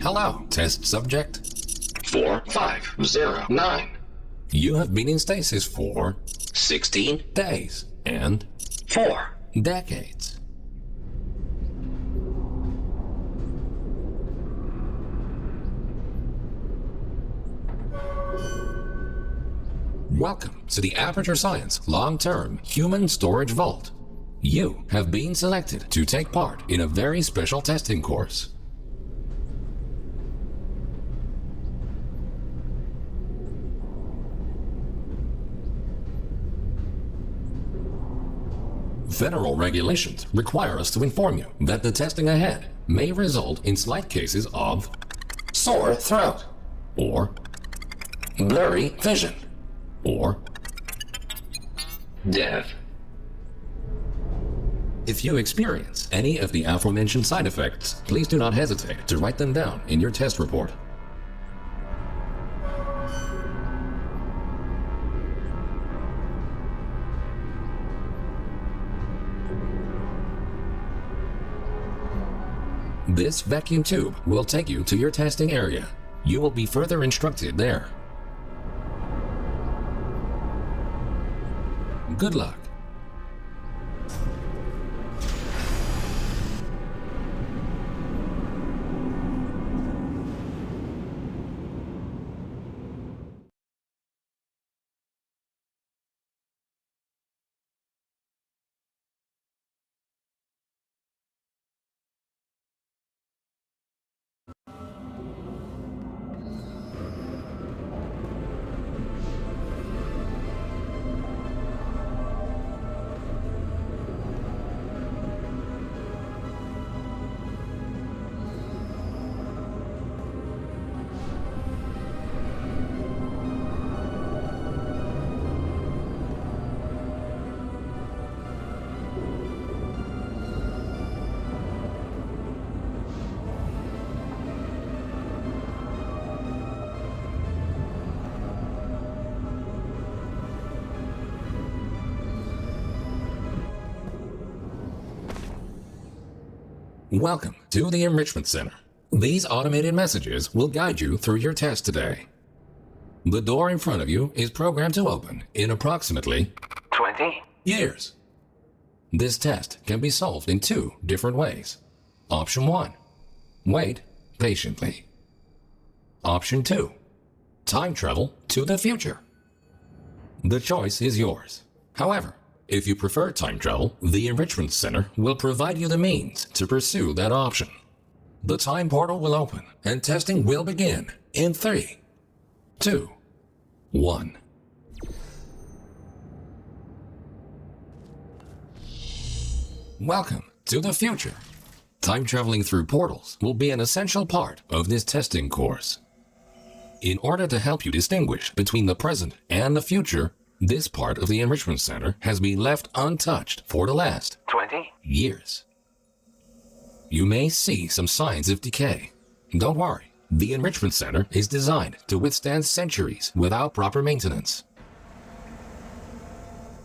Hello, test subject. 4509. You have been in stasis for 16 days and 4. decades. Welcome to the Aperture Science Long-Term Human Storage Vault. You have been selected to take part in a very special testing course. Federal regulations require us to inform you that the testing ahead may result in slight cases of sore throat, or blurry vision, or Death. if you experience any of the aforementioned side effects, please do not hesitate to write them down in your test report. This vacuum tube will take you to your testing area. You will be further instructed there. Good luck. Welcome to the Enrichment Center. These automated messages will guide you through your test today. The door in front of you is programmed to open in approximately 20. years. This test can be solved in two different ways. Option 1. Wait patiently. Option 2. Time travel to the future. The choice is yours. However, if you prefer time travel, the Enrichment Center will provide you the means to pursue that option. The time portal will open and testing will begin in 3, 2, 1. Welcome to the future. Time traveling through portals will be an essential part of this testing course. In order to help you distinguish between the present and the future, this part of the Enrichment Center has been left untouched for the last 20. years. You may see some signs of decay. Don't worry, the Enrichment Center is designed to withstand centuries without proper maintenance.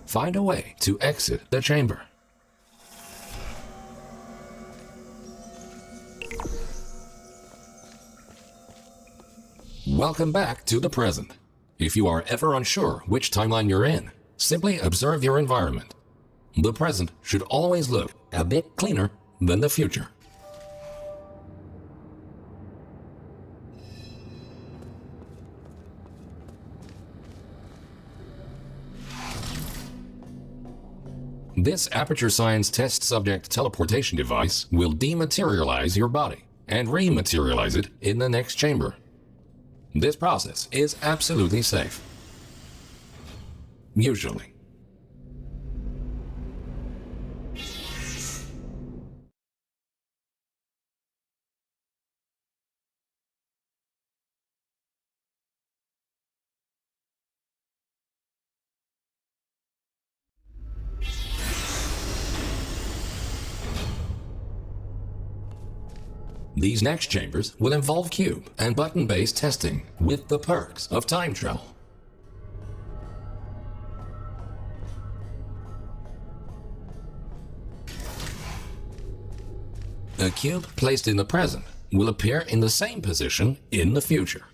Find a way to exit the chamber. Welcome back to the present. If you are ever unsure which timeline you're in, simply observe your environment. The present should always look a bit cleaner than the future. This Aperture Science test subject teleportation device will dematerialize your body and rematerialize it in the next chamber. This process is absolutely safe. Usually. These next chambers will involve cube and button-based testing with the perks of time travel. A cube placed in the present will appear in the same position in the future.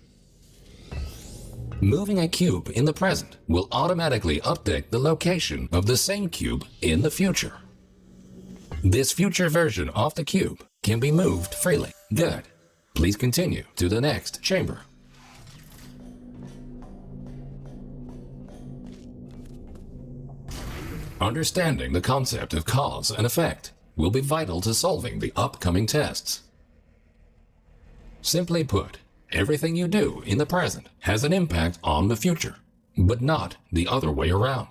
Moving a cube in the present will automatically update the location of the same cube in the future. This future version of the cube can be moved freely. Good. Please continue to the next chamber. Understanding the concept of cause and effect will be vital to solving the upcoming tests. Simply put, everything you do in the present has an impact on the future, but not the other way around.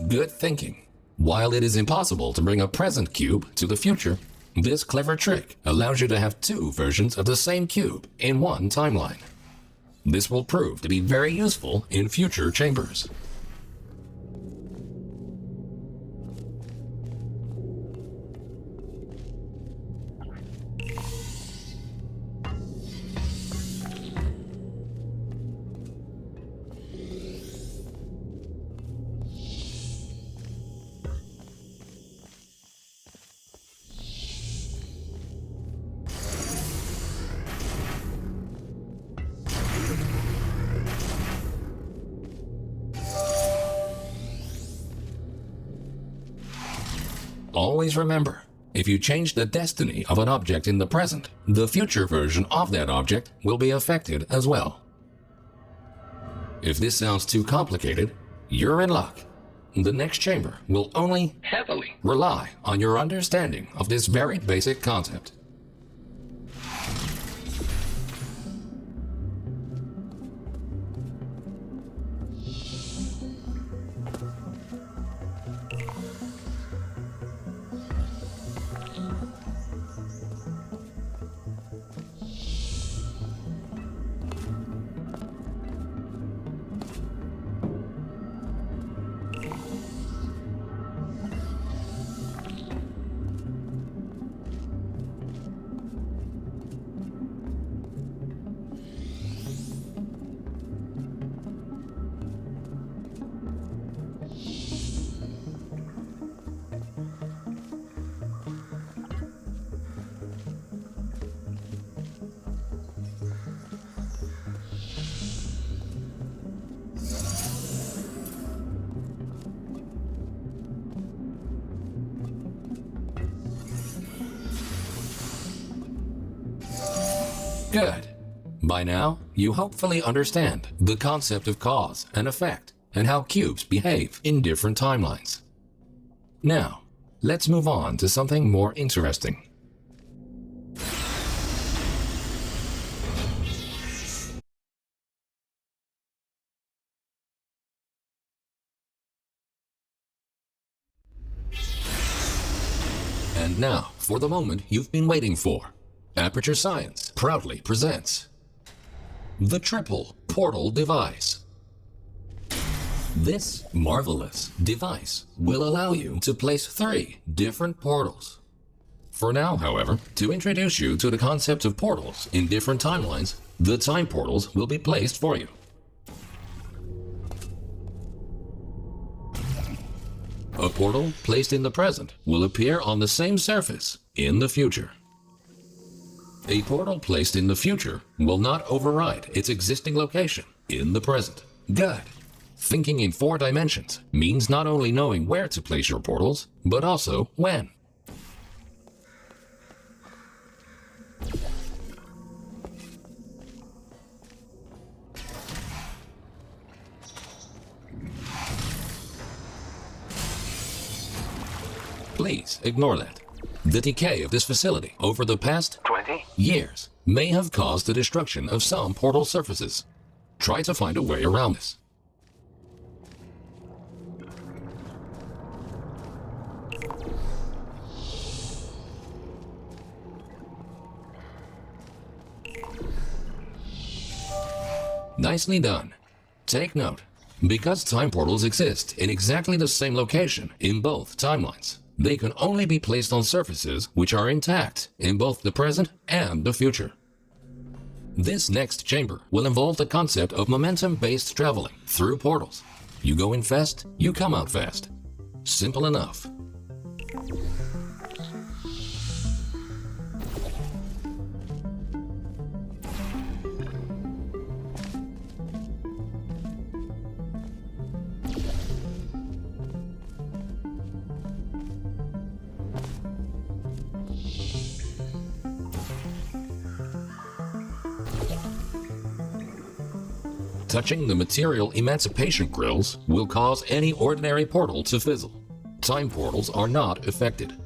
Good thinking. While it is impossible to bring a present cube to the future, this clever trick allows you to have two versions of the same cube in one timeline. This will prove to be very useful in future chambers. Always remember, if you change the destiny of an object in the present, the future version of that object will be affected as well. If this sounds too complicated, you're in luck. The next chamber will only Heavily. rely on your understanding of this very basic concept. Good. By now, you hopefully understand the concept of cause and effect and how cubes behave in different timelines. Now, let's move on to something more interesting. And now, for the moment you've been waiting for. Aperture Science proudly presents the Triple Portal Device. This marvelous device will allow you to place 3 different portals. For now, however, to introduce you to the concept of portals in different timelines, the time portals will be placed for you. A portal placed in the present will appear on the same surface in the future. A portal placed in the future will not override its existing location in the present. Good. Thinking in 4 dimensions means not only knowing where to place your portals, but also when. Please ignore that. The decay of this facility over the past 20. years may have caused the destruction of some portal surfaces. Try to find a way around this. Nicely done. Take note. Because time portals exist in exactly the same location in both timelines, they can only be placed on surfaces which are intact in both the present and the future. This next chamber will involve the concept of momentum-based traveling through portals. You go in fast, you come out fast. Simple enough. Touching the material emancipation grills will cause any ordinary portal to fizzle. Time portals are not affected.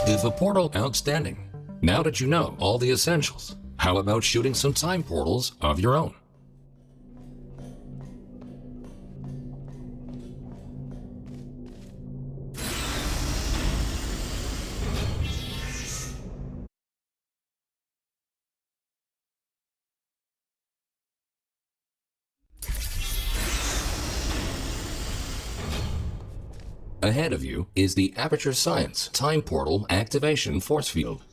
If a portal outstanding, now that you know all the essentials, how about shooting some time portals of your own? Ahead of you is the Aperture Science Time Portal Activation Force Field.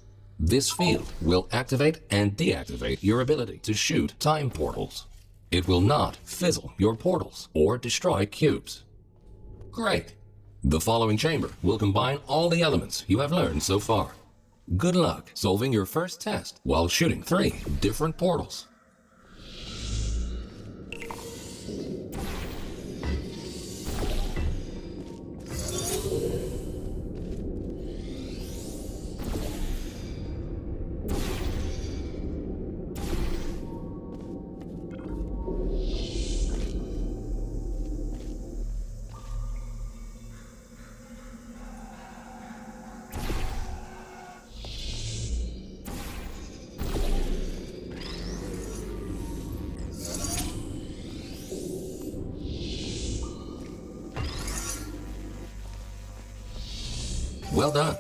This field will activate and deactivate your ability to shoot time portals. It will not fizzle your portals or destroy cubes. Great! The following chamber will combine all the elements you have learned so far. Good luck solving your first test while shooting 3 different portals. Well done.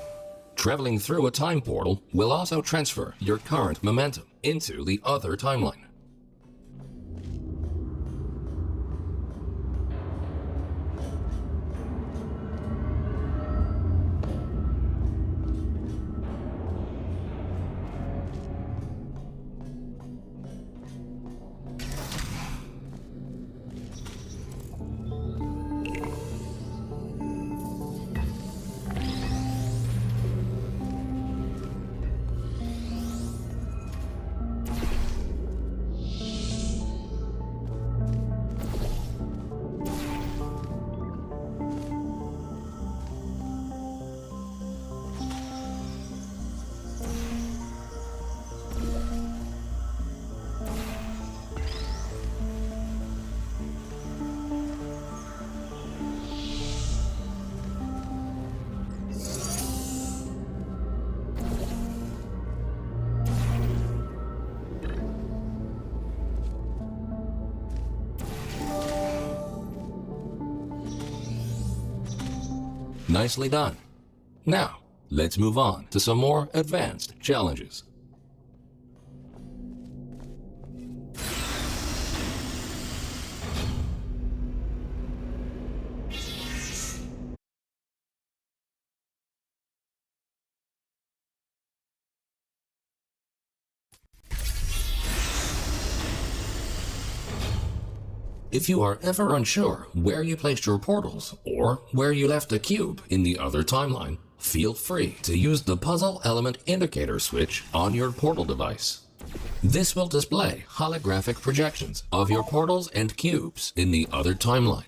Traveling through a time portal will also transfer your current momentum into the other timeline. Nicely done. Now, let's move on to some more advanced challenges. If you are ever unsure where you placed your portals or where you left a cube in the other timeline, feel free to use the Puzzle Element Indicator switch on your portal device. This will display holographic projections of your portals and cubes in the other timeline.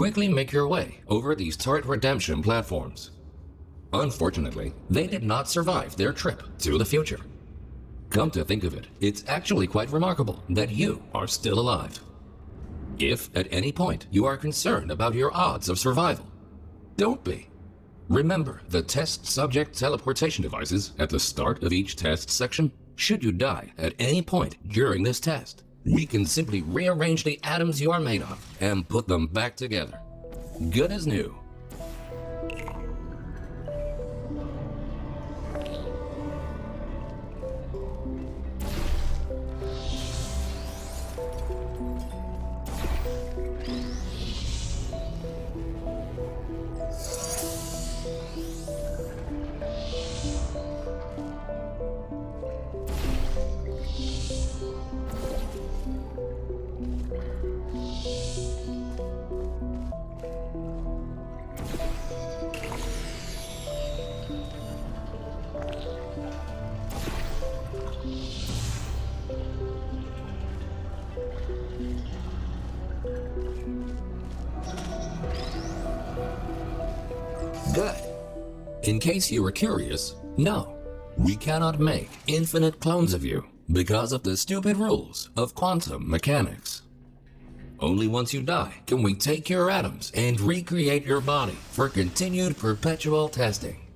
quickly make your way over these turret redemption platforms. Unfortunately, they did not survive their trip to the future. Come to think of it, it's actually quite remarkable that you are still alive. If at any point you are concerned about your odds of survival, don't be. Remember the test subject teleportation devices at the start of each test section? Should you die at any point during this test, we can simply rearrange the atoms you are made of and put them back together. Good as new. Good. In case you were curious, no, we cannot make infinite clones of you because of the stupid rules of quantum mechanics. Only once you die can we take your atoms and recreate your body for continued perpetual testing.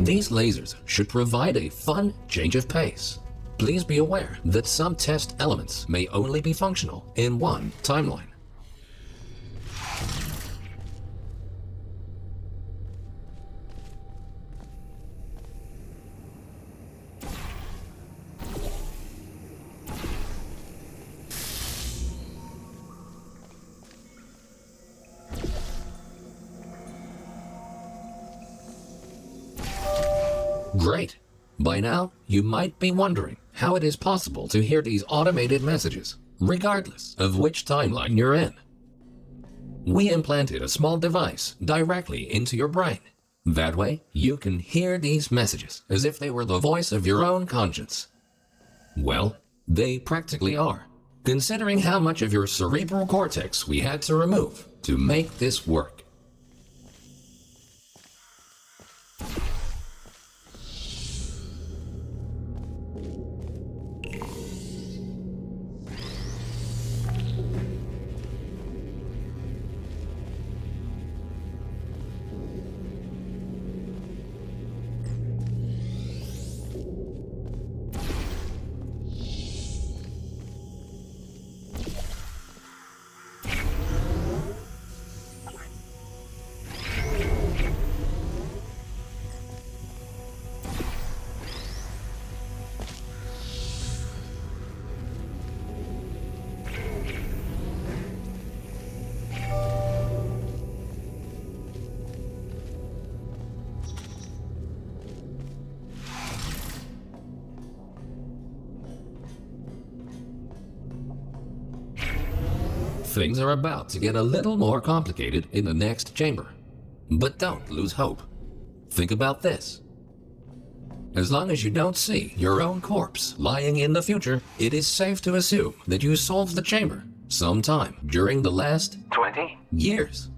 These lasers should provide a fun change of pace. Please be aware that some test elements may only be functional in one timeline. Great. By now, you might be wondering how it is possible to hear these automated messages, regardless of which timeline you're in. We implanted a small device directly into your brain. That way, you can hear these messages as if they were the voice of your own conscience. Well, they practically are, considering how much of your cerebral cortex we had to remove to make this work. Things are about to get a little more complicated in the next chamber. But don't lose hope. Think about this. As long as you don't see your own corpse lying in the future, it is safe to assume that you solved the chamber sometime during the last 20. years.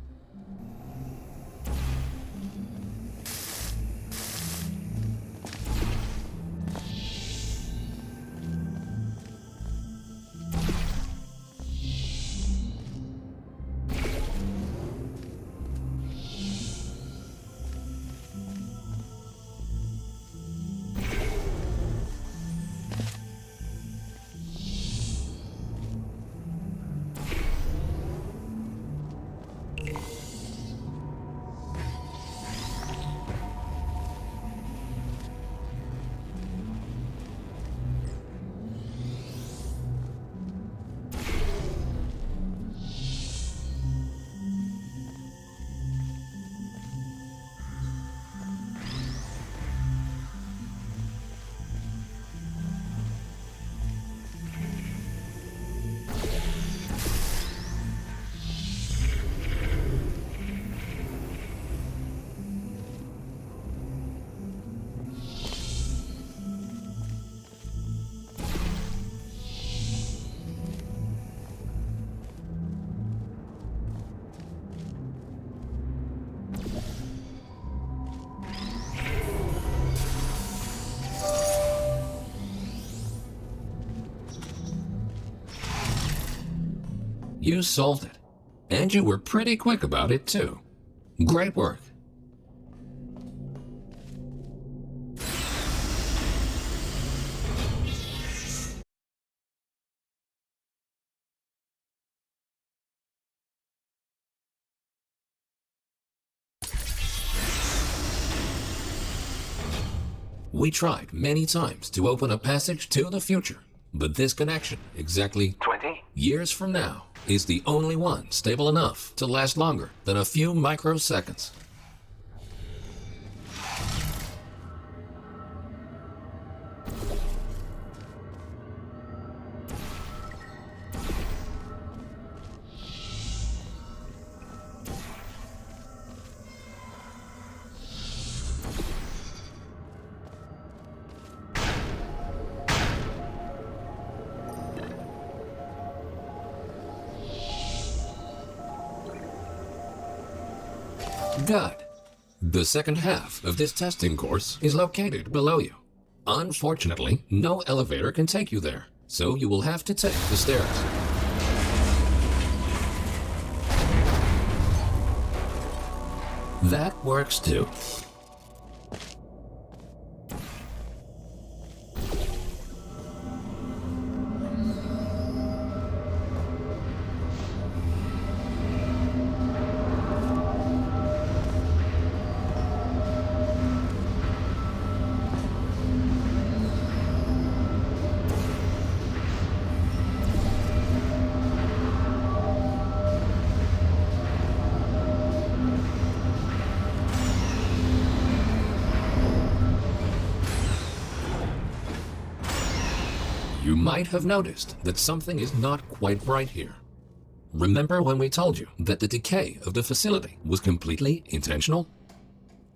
You solved it. And you were pretty quick about it, too. Great work. We tried many times to open a passage to the future, but this connection, exactly 20. years from now, is the only one stable enough to last longer than a few microseconds. Good. The second half of this testing course is located below you. Unfortunately, no elevator can take you there, so you will have to take the stairs. That works too. You might have noticed that something is not quite right here. Remember when we told you that the decay of the facility was completely intentional?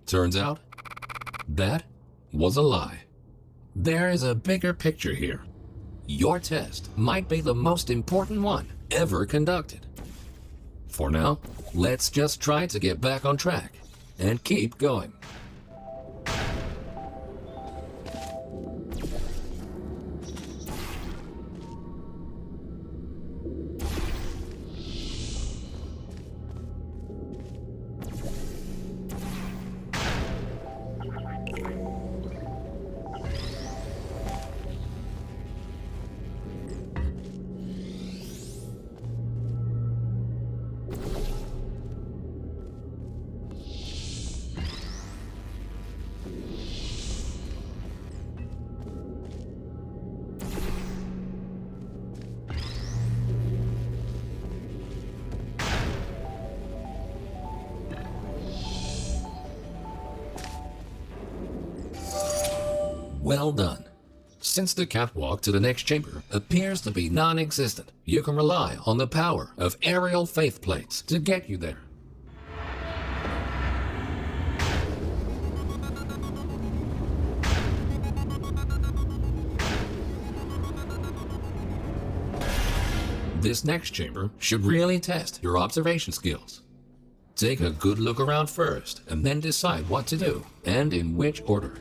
Turns out, that was a lie. There is a bigger picture here. Your test might be the most important one ever conducted. For now, let's just try to get back on track and keep going. Well done. Since the catwalk to the next chamber appears to be non-existent, you can rely on the power of aerial faith plates to get you there. This next chamber should really test your observation skills. Take a good look around first, and then decide what to do, and in which order.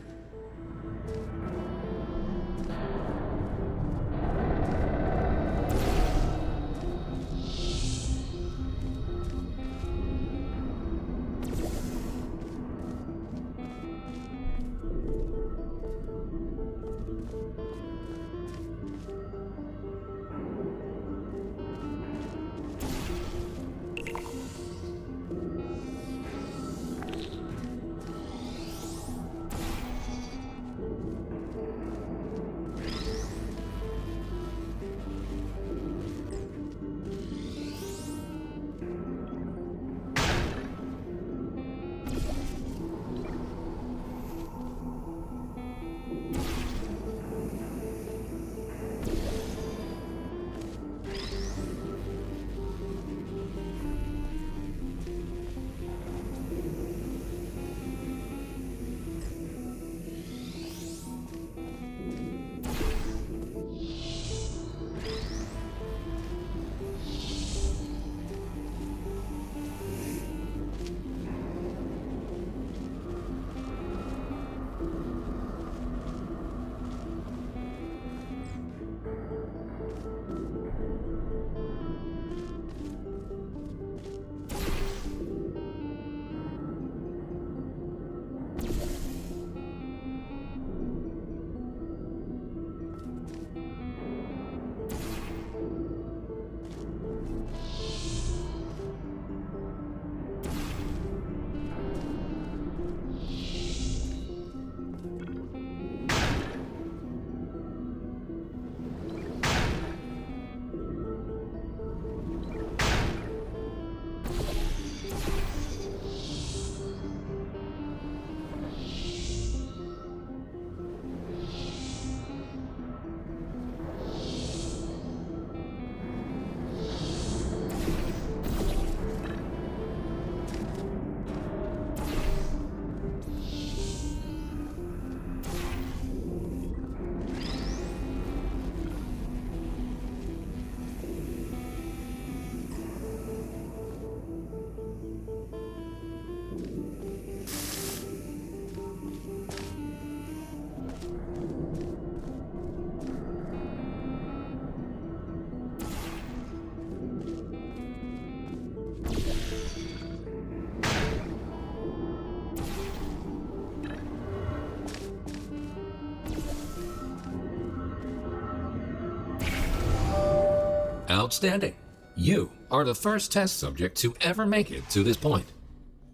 Outstanding! You are the first test subject to ever make it to this point.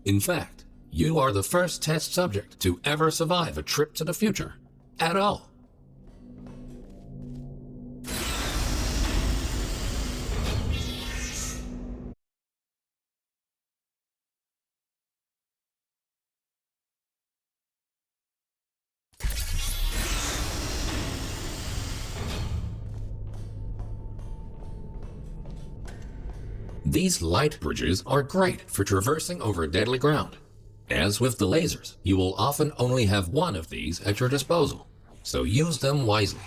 In fact, you are the first test subject to ever survive a trip to the future at all. These light bridges are great for traversing over deadly ground. As with the lasers, you will often only have one of these at your disposal, so use them wisely.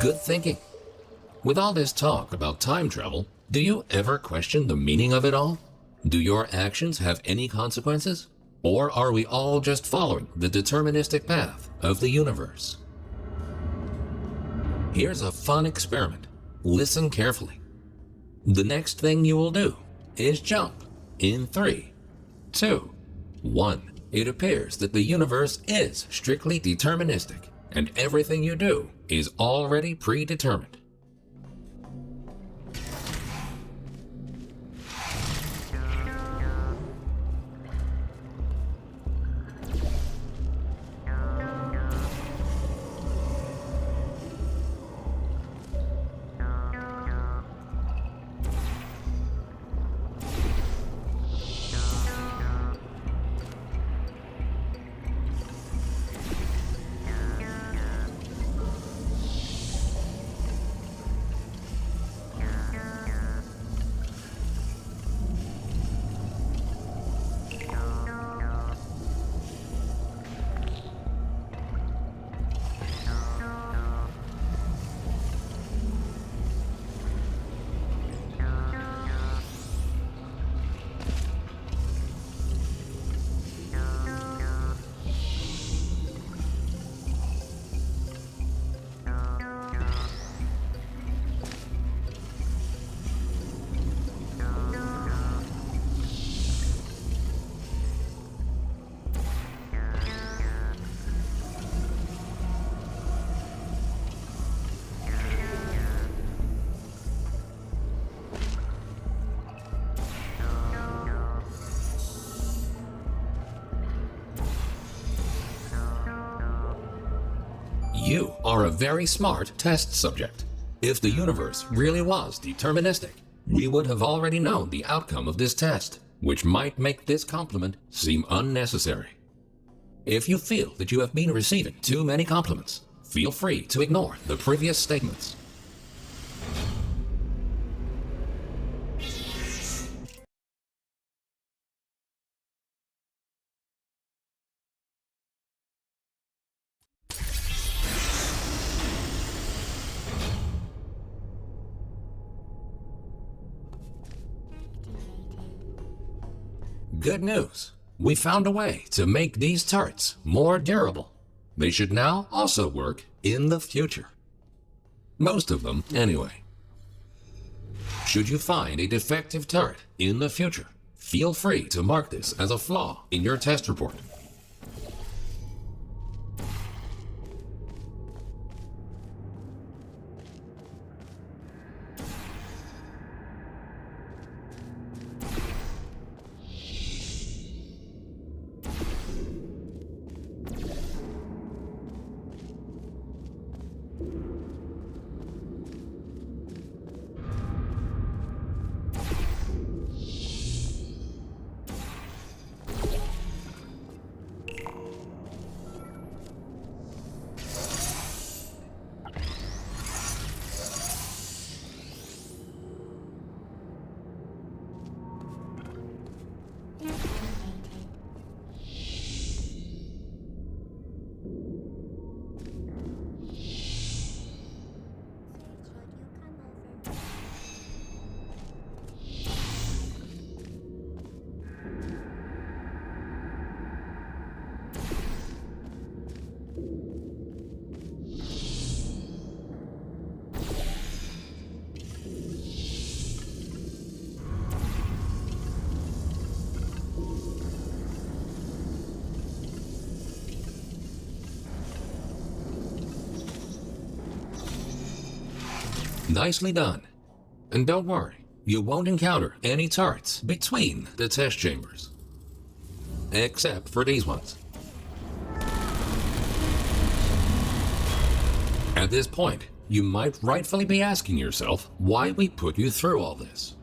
Good thinking. With all this talk about time travel, do you ever question the meaning of it all? Do your actions have any consequences? Or are we all just following the deterministic path of the universe? Here's a fun experiment. Listen carefully. The next thing you will do is jump in 3, 2, 1. It appears that the universe is strictly deterministic, and everything you do is already predetermined. You are a very smart test subject. If the universe really was deterministic, we would have already known the outcome of this test, which might make this compliment seem unnecessary. If you feel that you have been receiving too many compliments, feel free to ignore the previous statements. Good news! We found a way to make these turrets more durable. They should now also work in the future. Most of them, anyway. Should you find a defective turret in the future, Feel free to mark this as a flaw in your test report. Nicely done. And don't worry, you won't encounter any turrets between the test chambers. Except for these ones. At this point, you might rightfully be asking yourself why we put you through all this.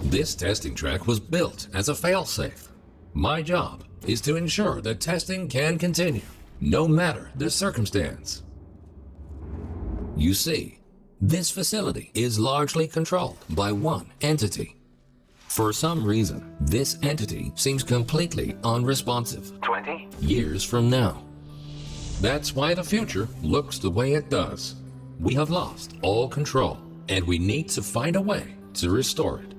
This testing track was built as a failsafe. My job is to ensure that testing can continue, no matter the circumstance. You see, this facility is largely controlled by one entity. For some reason, this entity seems completely unresponsive. 20. Years from now. That's why the future looks the way it does. We have lost all control, and we need to find a way to restore it.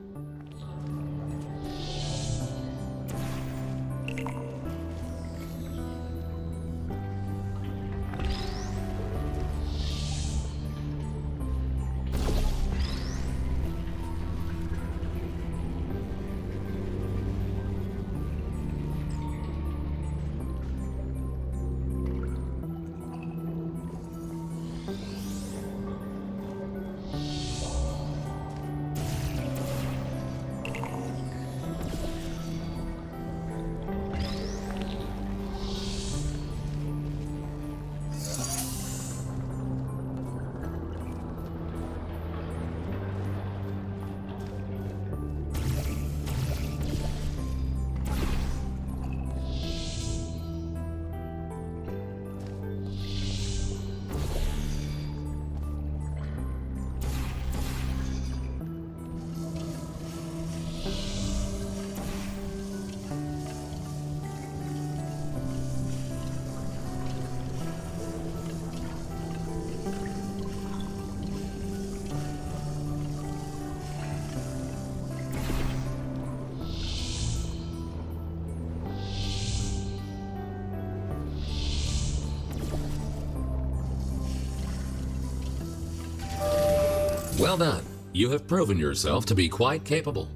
Well done. You have proven yourself to be quite capable.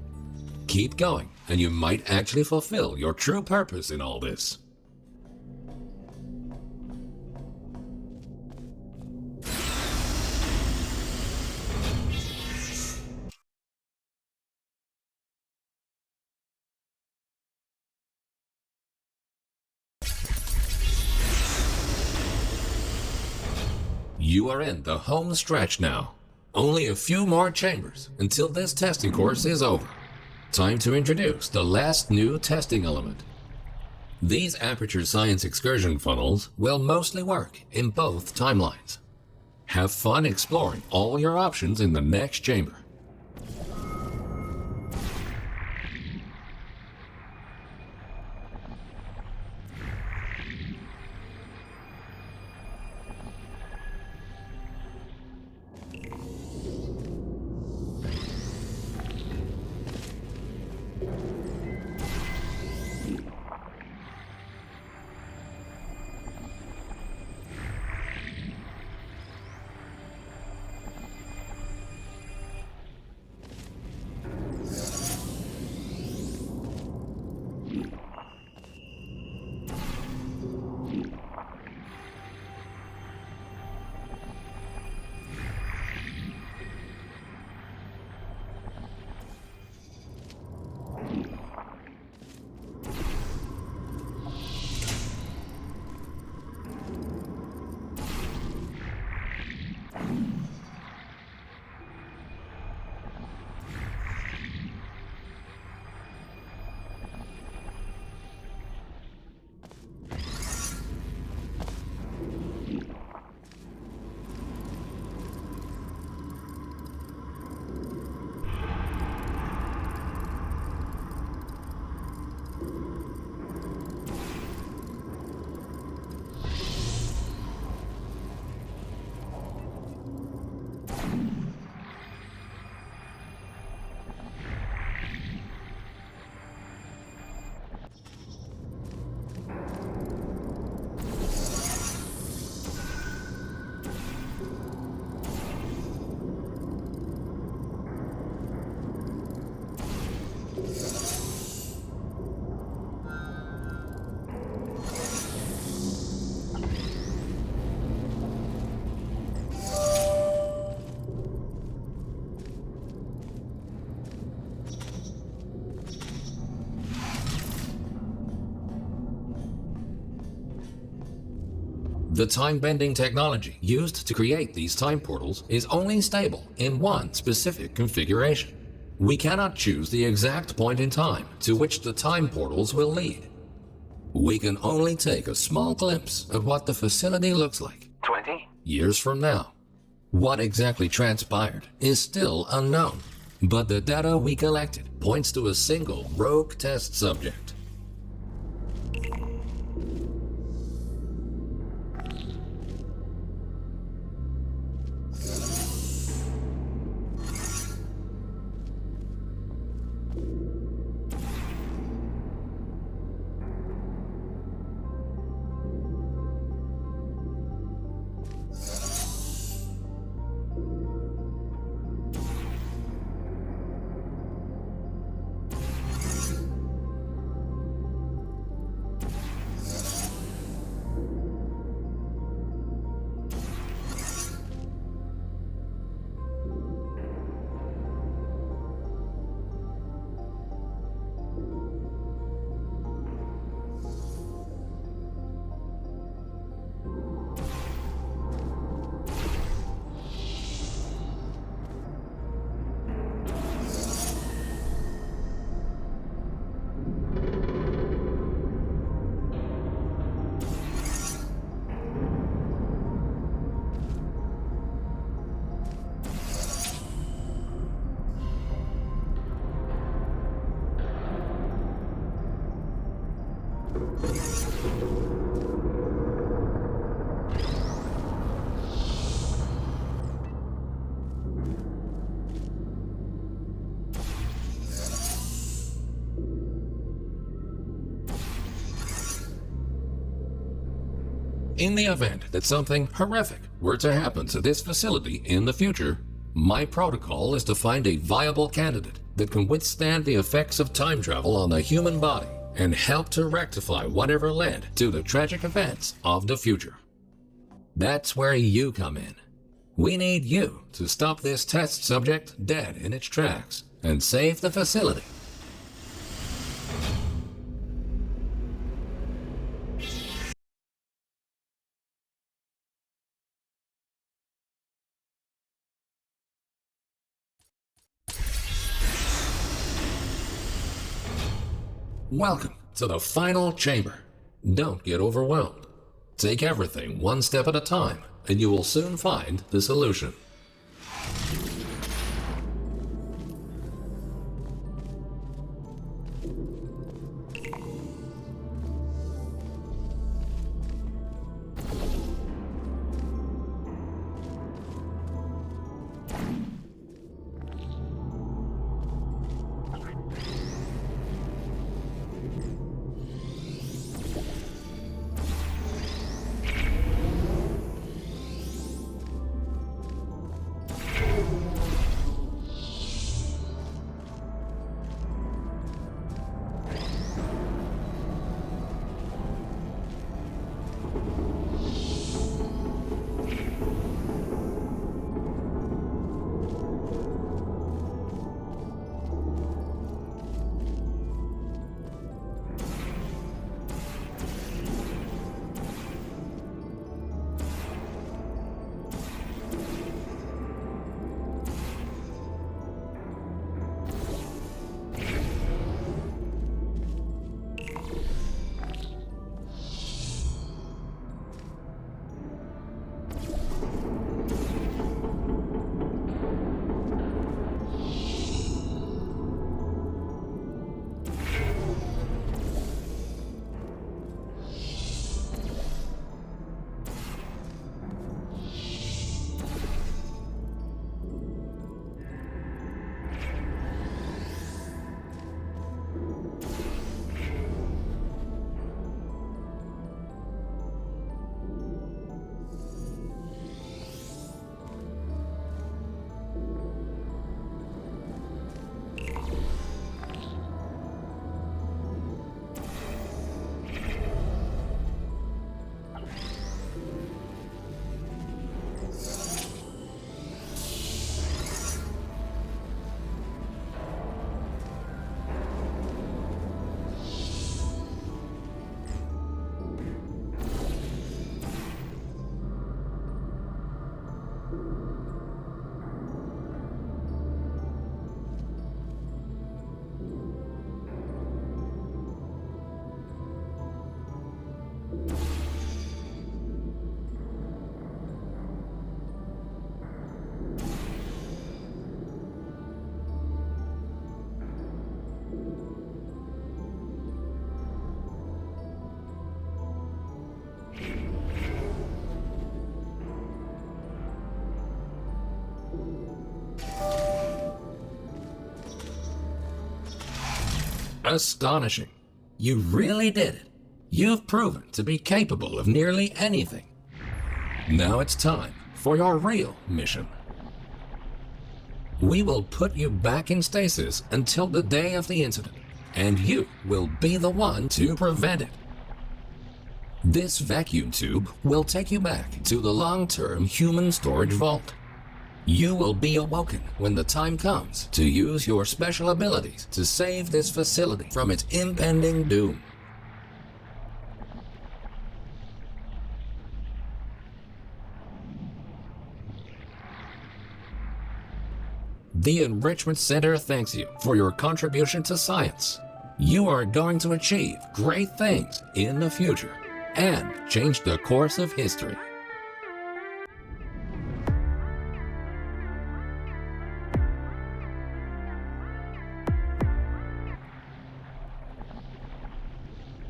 Keep going, and you might actually fulfill your true purpose in all this. You are in the home stretch now. Only a few more chambers until this testing course is over. Time to introduce the last new testing element. These Aperture Science excursion funnels will mostly work in both timelines. Have fun exploring all your options in the next chamber. The time-bending technology used to create these time portals is only stable in one specific configuration. We cannot choose the exact point in time to which the time portals will lead. We can only take a small glimpse of what the facility looks like 20. years from now. What exactly transpired is still unknown, but the data we collected points to a single rogue test subject. In the event that something horrific were to happen to this facility in the future, my protocol is to find a viable candidate that can withstand the effects of time travel on the human body and help to rectify whatever led to the tragic events of the future. That's where you come in. We need you to stop this test subject dead in its tracks and save the facility. Welcome to the final chamber. Don't get overwhelmed. Take everything one step at a time, and you will soon find the solution. Astonishing. You really did it. You've proven to be capable of nearly anything. Now it's time for your real mission. We will put you back in stasis until the day of the incident, and you will be the one to prevent it. This vacuum tube will take you back to the long-term human storage vault. You will be awoken when the time comes to use your special abilities to save this facility from its impending doom. The Enrichment Center thanks you for your contribution to science. You are going to achieve great things in the future and change the course of history.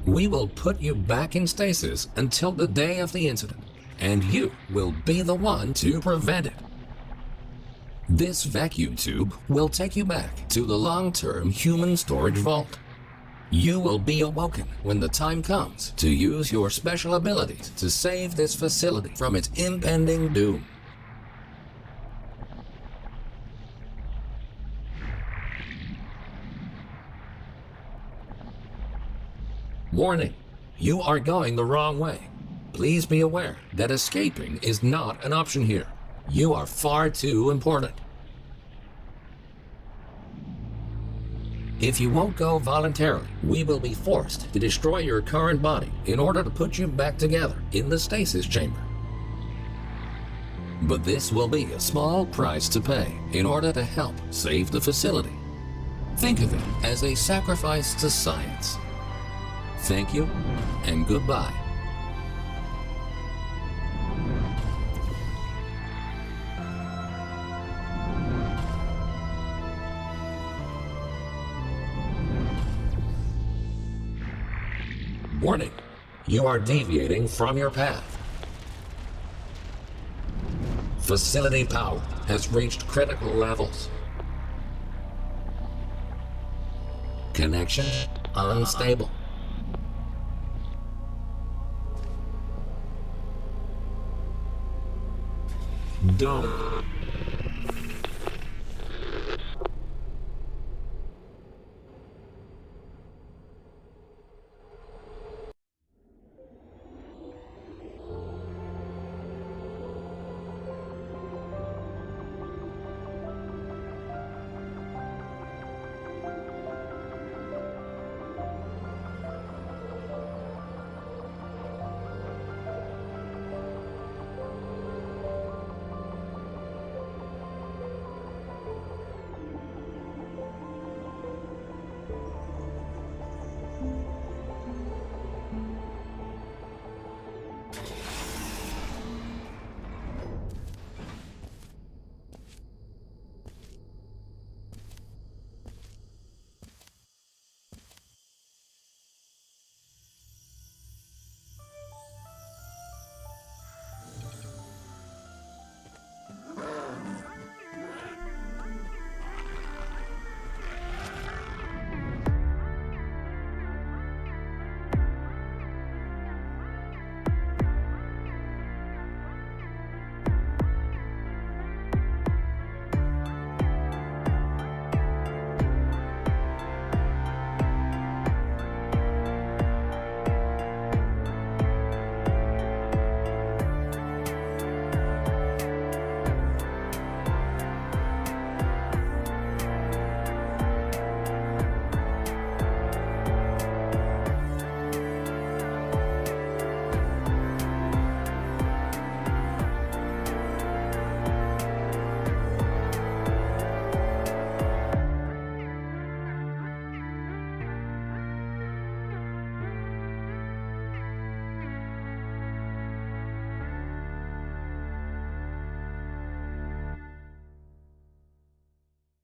We will put you back in stasis until the day of the incident, and you will be the one to prevent it. This vacuum tube will take you back to the long-term human storage vault. You will be awoken when the time comes to use your special abilities to save this facility from its impending doom. Warning, you are going the wrong way. Please be aware that escaping is not an option here. You are far too important. If you won't go voluntarily, we will be forced to destroy your current body in order to put you back together in the stasis chamber. But this will be a small price to pay in order to help save the facility. Think of it as a sacrifice to science. Thank you, and goodbye. Warning, you are deviating from your path. Facility power has reached critical levels. Connection unstable. Dome